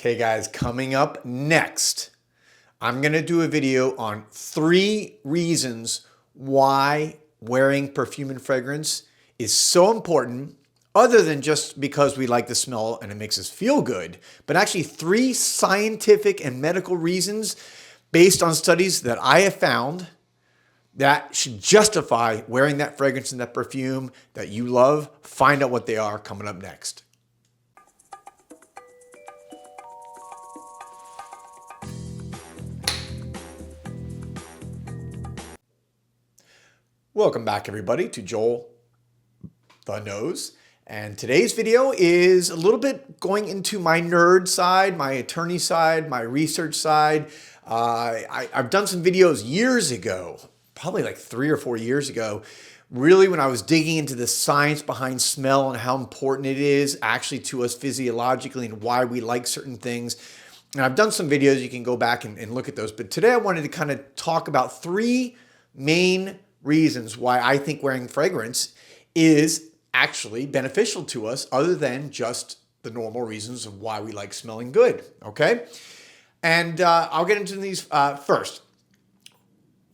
Okay guys, coming up next, I'm going to do a video on 3 reasons why wearing perfume and fragrance is so important, other than just because we like the smell and it makes us feel good, but actually 3 scientific and medical reasons based on studies that I have found that should justify wearing that fragrance and that perfume that you love. Find out what they are coming up next. Welcome back everybody to Joel the Nose. And today's video is a little bit going into my nerd side, my attorney side, my research side. I've done some videos years ago, probably like 3 or 4 years ago, really when I was digging into the science behind smell and how important it is actually to us physiologically and why we like certain things. And I've done some videos, you can go back and look at those. But today I wanted to kind of talk about 3 main reasons why I think wearing fragrance is actually beneficial to us, other than just the normal reasons of why we like smelling good, okay? And I'll get into these first.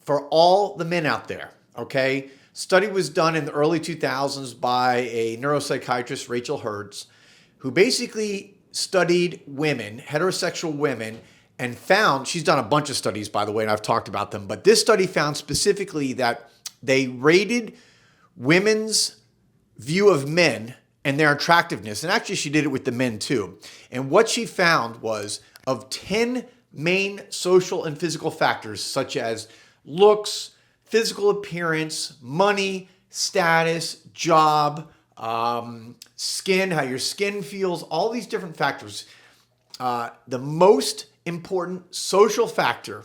For all the men out there, okay? Study was done in the early 2000s by a neuropsychiatrist, Rachel Hertz, who basically studied women, heterosexual women, and found, she's done a bunch of studies, by the way, and I've talked about them, but this study found specifically that they rated women's view of men and their attractiveness. And actually, she did it with the men too. And what she found was, of 10 main social and physical factors, such as looks, physical appearance, money, status, job, skin, how your skin feels, all these different factors, the most important social factor,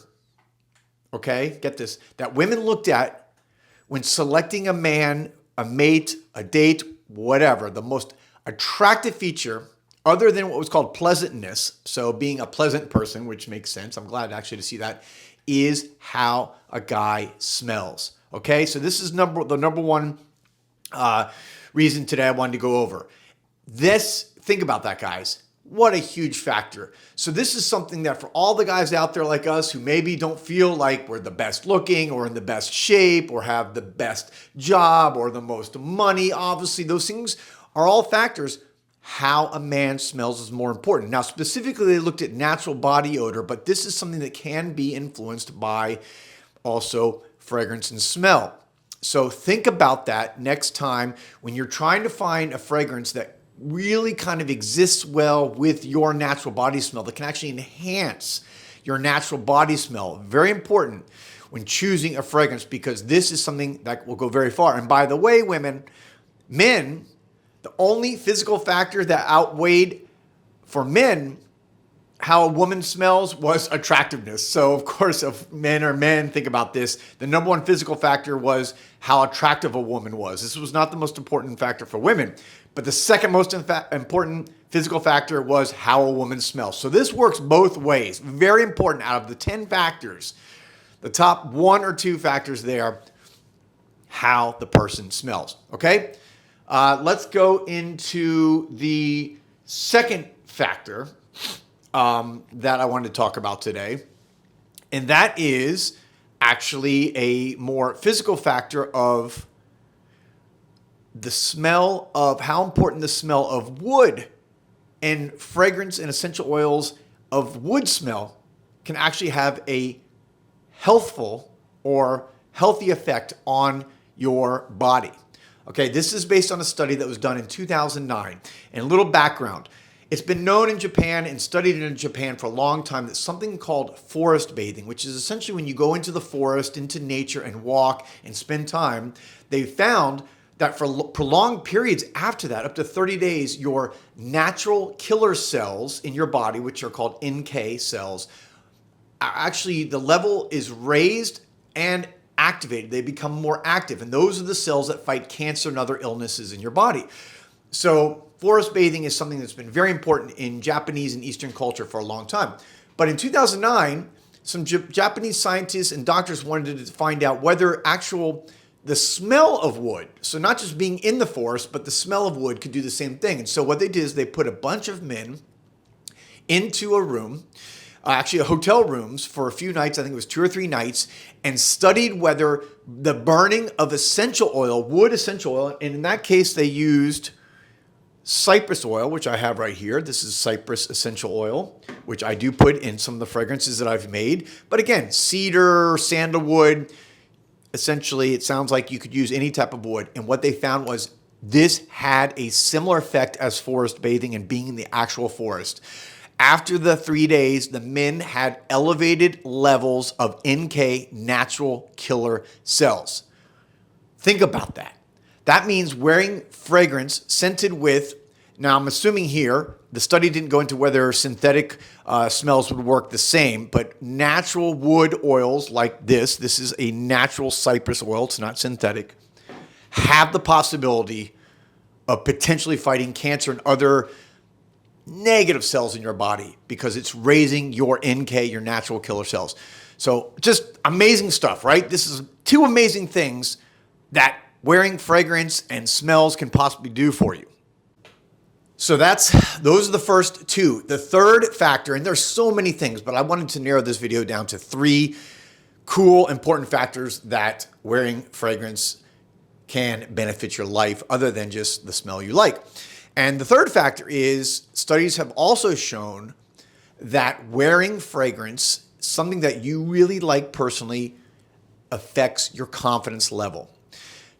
okay, get this, that women looked at when selecting a man, a mate, a date, whatever, the most attractive feature, other than what was called pleasantness, so being a pleasant person, which makes sense, I'm glad actually to see that, is how a guy smells. Okay, so this is the number one reason today I wanted to go over. Think about that, guys. What a huge factor. So this is something that for all the guys out there like us who maybe don't feel like we're the best looking or in the best shape or have the best job or the most money, obviously those things are all factors. How a man smells is more important. Now, specifically, they looked at natural body odor, but this is something that can be influenced by also fragrance and smell. So think about that next time when you're trying to find a fragrance that really kind of exists well with your natural body smell, that can actually enhance your natural body smell. Very important when choosing a fragrance, because this is something that will go very far. And by the way, men, the only physical factor that outweighed for men how a woman smells was attractiveness. So of course, if men are men, think about this. The number one physical factor was how attractive a woman was. This was not the most important factor for women, but the second most important physical factor was how a woman smells. So this works both ways. Very important. Out of the 10 factors, the top 1 or 2 factors there, how the person smells. Okay? Let's go into the second factor that I wanted to talk about today. And that is actually a more physical factor of the smell, of how important the smell of wood and fragrance and essential oils of wood smell can actually have a healthful or healthy effect on your body. Okay, this is based on a study that was done in 2009. And a little background. It's been known in Japan and studied in Japan for a long time that something called forest bathing, which is essentially when you go into the forest, into nature and walk and spend time, they found that for prolonged periods after that, up to 30 days, your natural killer cells in your body, which are called NK cells, actually the level is raised and activated. They become more active. And those are the cells that fight cancer and other illnesses in your body. So forest bathing is something that's been very important in Japanese and Eastern culture for a long time. But in 2009, some Japanese scientists and doctors wanted to find out whether the smell of wood, so not just being in the forest, but the smell of wood could do the same thing. And so what they did is they put a bunch of men into a room, actually hotel rooms for a few nights, I think it was 2 or 3 nights, and studied whether the burning of essential oil, wood essential oil, and in that case they used cypress oil, which I have right here. This is cypress essential oil, which I do put in some of the fragrances that I've made. But again, cedar, sandalwood, essentially it sounds like you could use any type of wood. And what they found was this had a similar effect as forest bathing and being in the actual forest. After the 3 days, the men had elevated levels of NK, natural killer cells. Think about that. That means wearing fragrance scented with, now I'm assuming here, the study didn't go into whether synthetic smells would work the same, but natural wood oils like this is a natural cypress oil, it's not synthetic, have the possibility of potentially fighting cancer and other negative cells in your body because it's raising your NK, your natural killer cells. So just amazing stuff, right? This is 2 amazing things that wearing fragrance and smells can possibly do for you. So those are the first 2. The third factor, and there's so many things, but I wanted to narrow this video down to 3 cool, important factors that wearing fragrance can benefit your life other than just the smell you like. And the third factor is studies have also shown that wearing fragrance, something that you really like personally, affects your confidence level.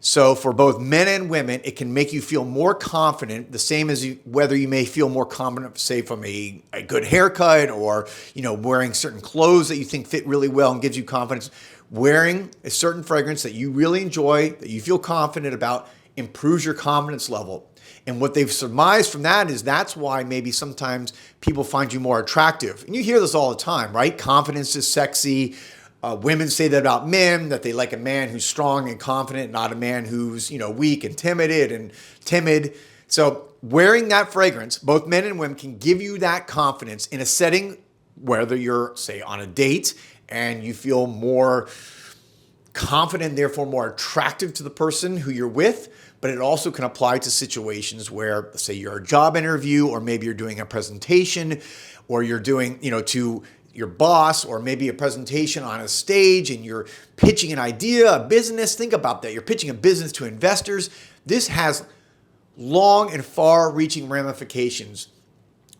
So for both men and women, it can make you feel more confident, the same as whether you may feel more confident, say, from a good haircut or, wearing certain clothes that you think fit really well and gives you confidence. Wearing a certain fragrance that you really enjoy, that you feel confident about, improves your confidence level. And what they've surmised from that is that's why maybe sometimes people find you more attractive. And you hear this all the time, right? Confidence is sexy. Women say that about men, that they like a man who's strong and confident, not a man who's, weak and timid. So wearing that fragrance, both men and women, can give you that confidence in a setting, whether you're, say, on a date and you feel more confident, therefore more attractive to the person who you're with. But it also can apply to situations where, say, you're a job interview, or maybe you're doing a presentation, or you're doing, to your boss, or maybe a presentation on a stage and you're pitching an idea, a business. Think about that. You're pitching a business to investors. This has long and far-reaching ramifications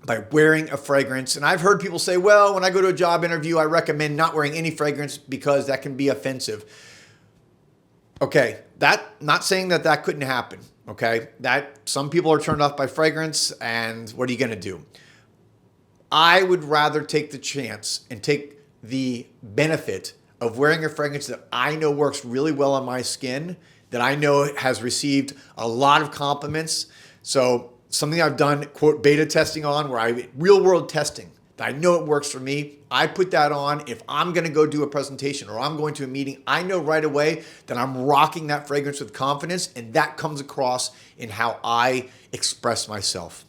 by wearing a fragrance. And I've heard people say, well, when I go to a job interview, I recommend not wearing any fragrance because that can be offensive. Okay, not saying that couldn't happen, okay? That some people are turned off by fragrance, and what are you gonna do? I would rather take the chance and take the benefit of wearing a fragrance that I know works really well on my skin, that I know has received a lot of compliments. So something I've done, quote, beta testing on, where real world testing, that I know it works for me. I put that on. If I'm going to go do a presentation or I'm going to a meeting, I know right away that I'm rocking that fragrance with confidence, and that comes across in how I express myself.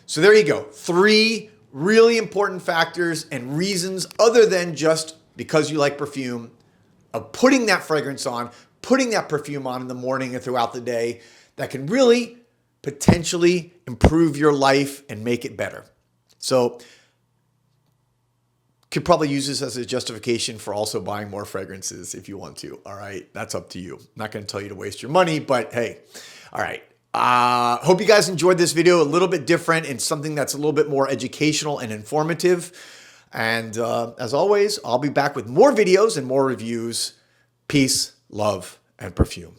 So there you go. 3 really important factors and reasons, other than just because you like perfume, of putting that fragrance on, putting that perfume on in the morning and throughout the day, that can really potentially improve your life and make it better. So could probably use this as a justification for also buying more fragrances if you want to. All right, that's up to you. I'm not going to tell you to waste your money, but hey, all right. Hope you guys enjoyed this video. A little bit different and something that's a little bit more educational and informative. And as always, I'll be back with more videos and more reviews. Peace, love, and perfume.